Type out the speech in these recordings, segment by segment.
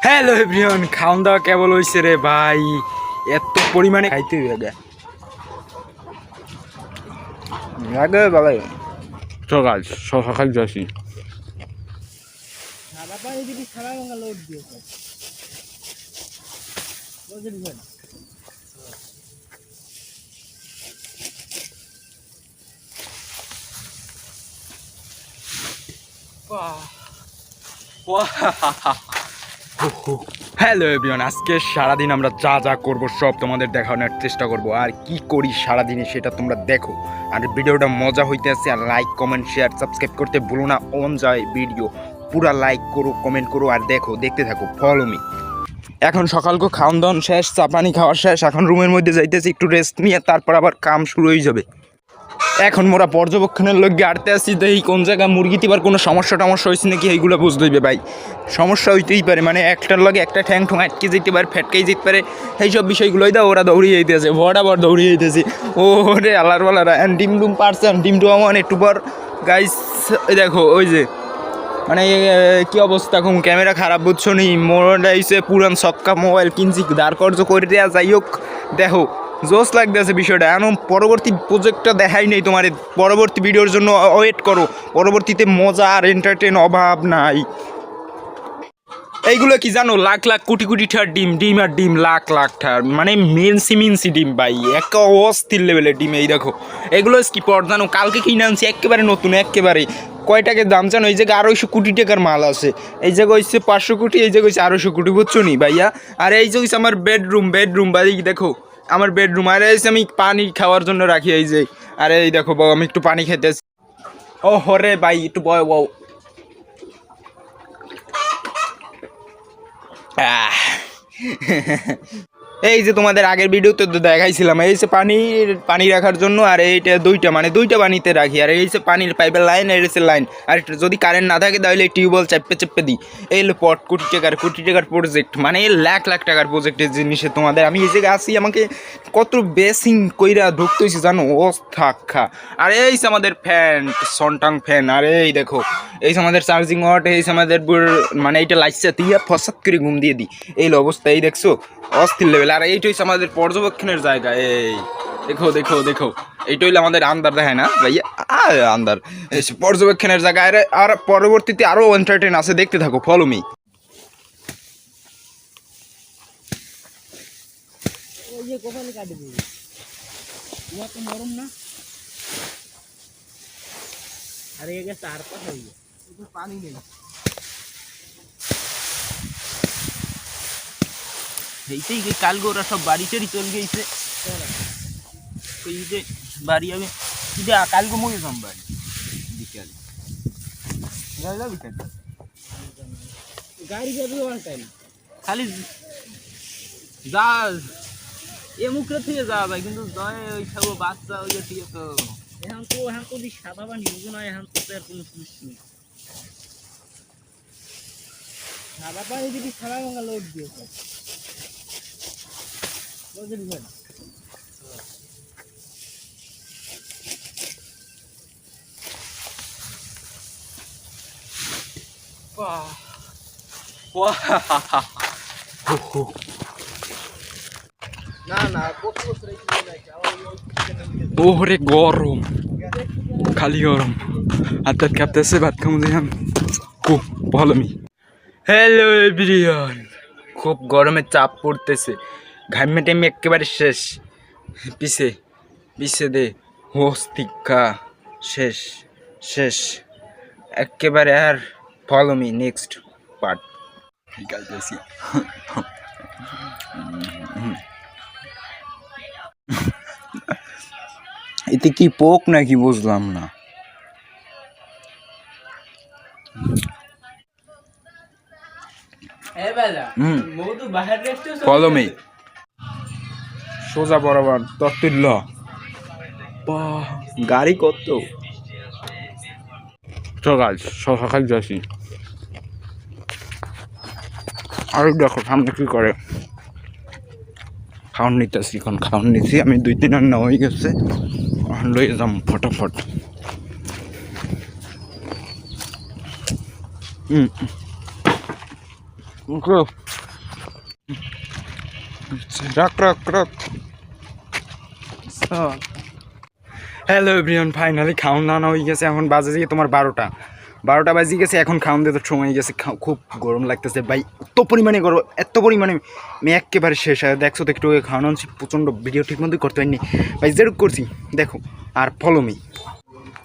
Hello everyone, খাওন দাওয়া কেবল হইছে রে ভাই। এত পরিমাণে খাইতে হইবে আগে ভাই। সকাল সকাল যাচ্ছি। হ্যালো এভরিওয়ান, আজকে সারাদিন আমরা যা যা করবো সব তোমাদের দেখানোর চেষ্টা করব। আর কি করি সারাদিনে সেটা তোমরা দেখো। আর ভিডিওটা মজা হইতে আছে। আর লাইক কমেন্ট শেয়ার সাবস্ক্রাইব করতে ভুলো না। অন যায় ভিডিও পুরা লাইক করো, কমেন্ট করো আর দেখো, দেখতে থাকো, ফলো মি। এখন সকালকে খাওয়ান দাওয়ান শেষ, চা পানি খাওয়া শেষ। এখন রুমের মধ্যে যাইতেছি একটু রেস্ট নিয়ে, তারপর আবার কাম শুরু হয়ে যাবে। এখন মোরা পর্যবেক্ষণের লগে আটতে আসছি, তো এই কোন জায়গায় মুরগি তিবার কোনো সমস্যা হয়েছে নাকি এইগুলো বুঝতে হইবে ভাই। সমস্যা হইতেই পারে, মানে একটার লগে একটা ঠ্যাং ঠোং আটকে যেতে পারে, ফেটকেই যেতে পারে। এইসব বিষয়গুলোই দা ওরা দৌড়িয়ে যেতেছে, বরাবর দৌড়িয়ে যেতেছে। ও রে আল্লাহর বালারা, ডিম ডুম পারছেন, ডিম ডুম আমার একটু পর গাইস দেখো ওই যে মানে কি অবস্থা, কম ক্যামেরা খারাপ বুঝছো নি। মোবাইলটা পুরান সক্কা মোবাইল কিনছি, দাঁড় কর্য করে দেওয়া। যাই হোক দেখো জোস লাগতেছে বিষয়টা। এখন পরবর্তী প্রজেক্টটা দেখাই নেই তোমার, পরবর্তী ভিডিওর জন্য ওয়েট করো। পরবর্তীতে মজা আর এন্টারটেন অভাব নাই। এইগুলো কি জানো, লাখ লাখ কোটি কোটি ঠার ডিম, ডিম আর ডিম, লাখ লাখ ঠার, মানে মিনসি ডিম ভাই, একটা অস্থির লেভেলের ডিম। এই দেখো এগুলো স্কিপার জানো, কালকে কিনে আনছি একেবারে নতুন একেবারে। কয় টাকার দাম জানো? এই জায়গায় 250 কোটি টাকার মাল আছে, এই জায়গায় হচ্ছে 500 কোটি, এই জায়গায় হচ্ছে 250 কোটি, বুঝছো নি ভাইয়া। আর এই যে হচ্ছে আমার বেডরুম ভাই, দেখো আমার বেডরুম। আর এই যে আমি পানি খাওয়ার জন্য রাখি এই যে। আর এই দেখো বাবা, আমি একটু পানি খেতেছি। ও হরে ভাই একটু বয় বউ। এই যে তোমাদের আগের ভিডিওতে তো দেখাইছিলাম, এই যে পানি রাখার জন্য। আর এইটা দুইটা পানিতে রাখি। আর এই যে পানির পাইপের লাইন, এই হচ্ছে লাইন। আর যদি কারেন্ট না থাকে তাহলে টিউবওয়েল চেপে দিই। এই হলো কোটি টাকার প্রজেক্ট, মানে লাখ লাখ টাকার প্রজেক্টের জিনিসে তোমাদের আমি এই জায়গায় আসি। আমাকে কত বেসিং কইরা ঢুকতে হয়েছে জানো, অস্থাক্ষা। আর এই যে আমাদের ফ্যান, সনটাং ফ্যান। আর এই দেখো এই যে আমাদের চার্জিং ওয়াট, এই যে আমাদের মানে এইটা লাইটসা দিয়ে ফসাদ করে ঘুম দিয়ে দিই। এই অবস্থা, এই দেখছো অস্থির লেভেল। আর এইটা হচ্ছে আমাদের পর্যবেক্ষণের জায়গা। এই দেখো এইটা হইলে আমাদের আন্দার দেখায় না ভাইয়া, আন্দার পর্যবেক্ষণের জায়গা। আর পরবর্তীতে আরো এন্টারটেইন আছে, দেখতে থাকো, ফলো মি। পানি নেই, এইটাই কালকে ওরা সব বাড়ি টাড়ি চলে গেছে। বাড়ি আমি কালকে মুই যাম বাড়ি বিকাল গাড়ি যাবে ওয়ান টাইম, খালি যা এ মুখে থেকে যাওয়া যায়, কিন্তু ওই সব বাচ্চা ওই থেকে তো এখন তো সাদা পানি বুঝো না, এখন তো আর কোনো সমস্যা নেই। সাদা পানি যদি সারা ভাঙা লোড দিয়েছে ওরে গরম, খালি গরম। হাত কাঁপতেছে, ভাত খামু দিলাম। খুব ভালো মি। হ্যালো এভরিওয়ান, খুব গরমের চাপ পড়তেছে, ঘামে টাইমে একেবারে শেষ। পিছে দে হস্তিকা শেষ একেবারে। আর ফলো মি নেক্সট পার্ট। গাইতেছি এতে কি পোক নাকি বুঝলাম না। ফলো মি, সোজা বরাবর তত্তুল্য গাড়ি কত সকাল যাচ্ছি। আর দেখো সামনে কি করে, খাওয়ান নিতেছি। এখন খাওয়ান নিচ্ছি আমি, 2-3 রান্না হয়ে গেছে, লয়ে যাম ফটাফট। রাখ রাখ রাখ। হ্যালো এভরিওয়ান, ফাইনালি খাওন দাওয়ানো হয়ে গেছে। এখন বাজে গিয়ে তোমার 12টা বাজে গেছে। এখন খাওন দিতে সময় হয়ে গেছে। খুব গরম লাগতেছে ভাই, এত পরিমাণে গরম, এত পরিমাণে আমি একেবারে শেষ হয়। দেখছো তো একটু খাওয়ানো হচ্ছে, প্রচণ্ড ভিডিও ঠিক মতোই করতে পারিনি ভাই, যেরকম করছি দেখো। আর ফলোমি,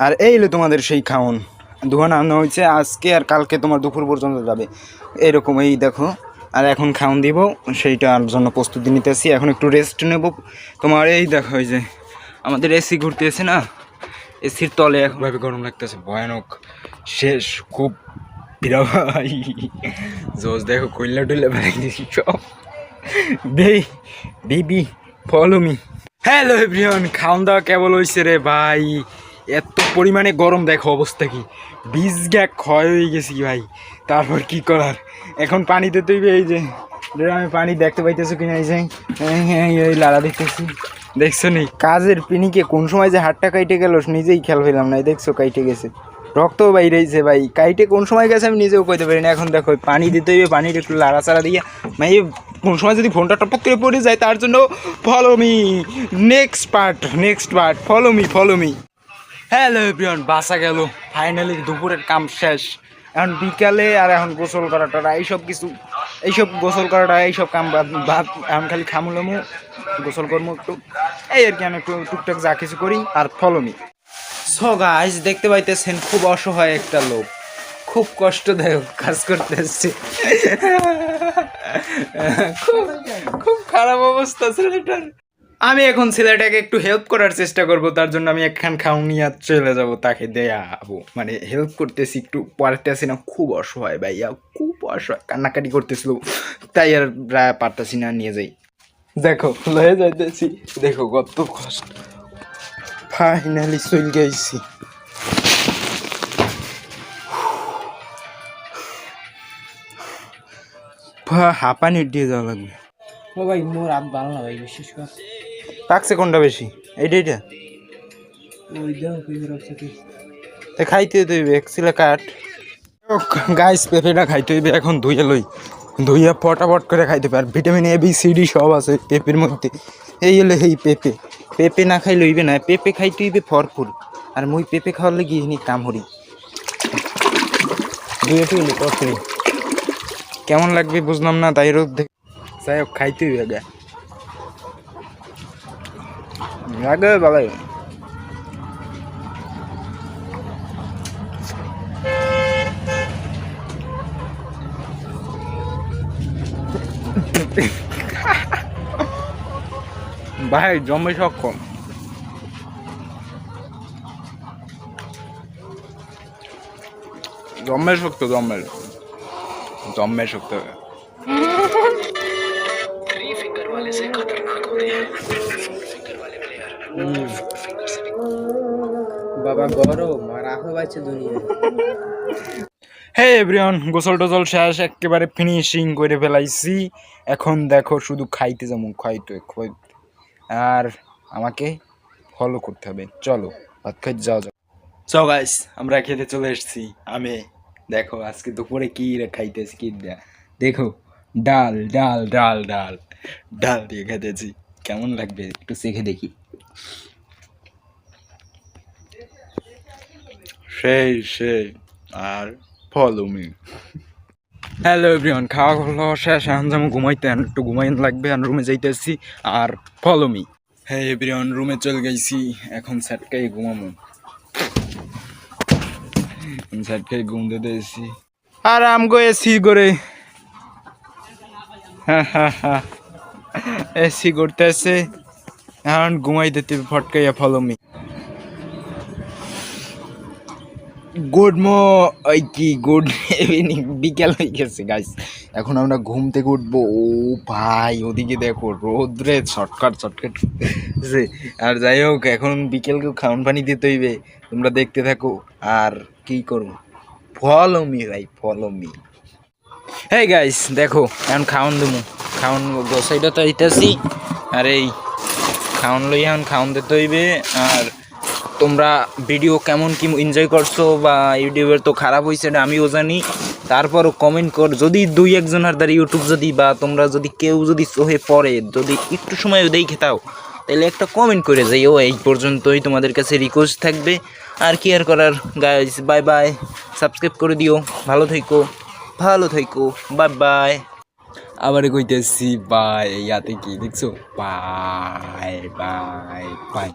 আর এই হলো তোমাদের সেই খাওন। দুহান আনা হয়েছে আজকে, আর কালকে তোমার দুপুর পর্যন্ত যাবে এরকম। এই দেখো, আর এখন খাওন দিব, সেইটার জন্য প্রস্তুতি নিতেছি। এখন একটু রেস্ট নেব। তোমার এই দেখো, এই যে আমাদের এসি ঘুরতেছে না, এসির তলে একভাবে গরম লাগতেছে, ভয়ানক শেষ। খুব ভাই জোস, দেখো কইলা টইলা বেড়াই দিয়েছি সব। Baby follow me. Hello everyone, খাওন দাওয়া কেবল হয়েছে রে ভাই। এত পরিমাণে গরম, দেখো অবস্থা কি, বীজ গ্যাক ক্ষয় হয়ে গেছি ভাই। তারপর কি করার, এখন পানিতে তুইবে। এই যে আমি পানি দেখতে পাইতেছো কিনা, এই যে এই লাড়া দেখতেছি, দেখছো নি কাজের পিনিকে কোন সময় যে হাতটা কাইটে গেল নিজেই খেয়াল হইলাম না। দেখছো কাইটে গেছে, রক্তও বাইরেছে ভাই, কাইটে কোন সময় গেছে আমি নিজেও কইতে পারি না। এখন দেখো পানি দিতে হইবে, পানির একটু লাড়াচাড়া দিয়ে ভাই, কোন সময় যদি ফোনটা টপক করে পড়ে যায়, তার জন্য follow me. Next part follow me. Hello everyone, বাসা গেল ফাইনালি, দুপুরের কাম শেষ। এখন বিকালে আর এখন গোসল করাটা এইসব কিছু, এইসব গোসল করাটা এইসব কাম বাদ। এখন খালি খামুলামু, গোসল করবো একটু, এই আর কি। আমি একটু টুকটাক যা কিছু করি, আর ফলো মি। সো গাইস, দেখতে পাইতেছেন খুব অসহায় একটা লোক, খুব কষ্টদায়ক কাজ করতেছে। খুব খুব খারাপ অবস্থা ছেলেটার। আমি এখন ছেলেটাকে একটু হেল্প করার চেষ্টা করব, তার জন্য আমি একখান খাও নিয়ে চলে যাব, তাকে দেয়াবো, মানে হেল্প করতেছি একটু, পারতেছি না, খুব অসহায় ভাইয়া, খুব অসহায়, কান্নাকাটি করতেছিল, তাই আর পারতেছি না, নিয়ে যাই। দেখো লয়ে যাইতেছি, দেখো কত কষ্ট। ফাইনালি চলে গেছি। হাঁপানির দিয়ে যাওয়া লাগবে। ও ভাই, মোর হাত ভালো না ভাই, বিশেষ করে পাকছে কোনটা বেশি, এইটা ওই দাও কই রাখছে কি। খাইতে হইবে এক্সিলা কাট। গাইস, পেঁপেটা খাইতে হইবে এখন, ধুইয়া ফটাফট করে খাইতে পারে। Vitamin A B C D সব আছে পেঁপের মধ্যে। এই হলো এই পেঁপে না খাইলে হইবে না, পেঁপে খাইতে হইবে ভরপুর। আর মুই পেঁপে খাওয়ার লেগে নি কাম হরি। ধুয়ে টুইলে কষ্ট কেমন লাগবে বুঝলাম না, তাই রোদ দেখে যাই হোক খাইতে হইবে গা লাগে বালাই। ভাই জমে সক্ষম, জম্মের শক্ত, জম্মের শক্ত। বাবা গরম আর আফে বাইছে দুনিয়া। হে এভরিওয়ান, গোসল টোসল শেষ, একেবারে ফিনিশিং করে ফেলাইছি। এখন দেখো শুধু খাইতে যাবো, খাইতে। আর আমাকে ফলো করতে হবে, চলো ভাত খাইতে যাওয়া যাক। চো গাইস, আমরা খেতে চলে এসেছি। আমি দেখো আজকে দুপুরে কি খাইতেছি, কি দেখো, ডাল ডাল ডাল ডাল ডাল দিয়ে খেতেছি। কেমন লাগবে একটু চেখে দেখি। সেই আর ফলো মি। হ্যালো এভরিওয়ান, খাওয়া শেষ, এখন যেমন ঘুমাইতে, একটু ঘুমাইন লাগবে, আর রুমে যাইতেছি। আর ফলো মি। হ্যাঁ এভরিওয়ান, রুমে চলে গেছি, এখন স্যাটকাই ঘুমামো, স্যাটকাই ঘুম দিতে এসেছি। আর আমগো এসি করে, এসি করতেছে, এখন ঘুমাই দিতে ফটকাইয়া। Follow me. গুড ইভিনিং, বিকেল হয়ে গেছে গাইস। এখন আমরা ঘুম থেকে উঠবো। ও ভাই, ওদিকে দেখো রোদ্রে ছটকাট। আর যাই হোক, এখন বিকেলকে খাওয়ান পানি দিতে হইবে, তোমরা দেখতে থাকো। আর কি করবো, ফলো মি ভাই, ফলো মি। হেই গাইস, দেখো এখন খাওয়ান দেবো, খাওয়ান গোসাইটা তো আইতাছি। আর এই খাওয়ান লই, এখন খাওয়ান দিতে হইবে। আর তোমরা ভিডিও কেমন কি এনজয় করছো, বা ইউটিউবের তো খারাপ হয়েছে এটা আমিও জানি, তারপরও কমেন্ট কর, যদি দুই একজনের দ্বারা ইউটিউব যদি বা তোমরা যদি কেউ যদি চোখে পড়ে, যদি একটু সময় দেখে তাও, তাহলে একটা কমেন্ট করে যাইও। এই পর্যন্তই তোমাদের কাছে রিকোয়েস্ট থাকবে, আর কি আর করার। গাইস বাই বাই, সাবস্ক্রাইব করে দিও। ভালো থেকো, ভালো থেকো, বাই বাই। আবার কইতেছি বাই, ইয়াতে কি দেখছো, বাই বাই বাই।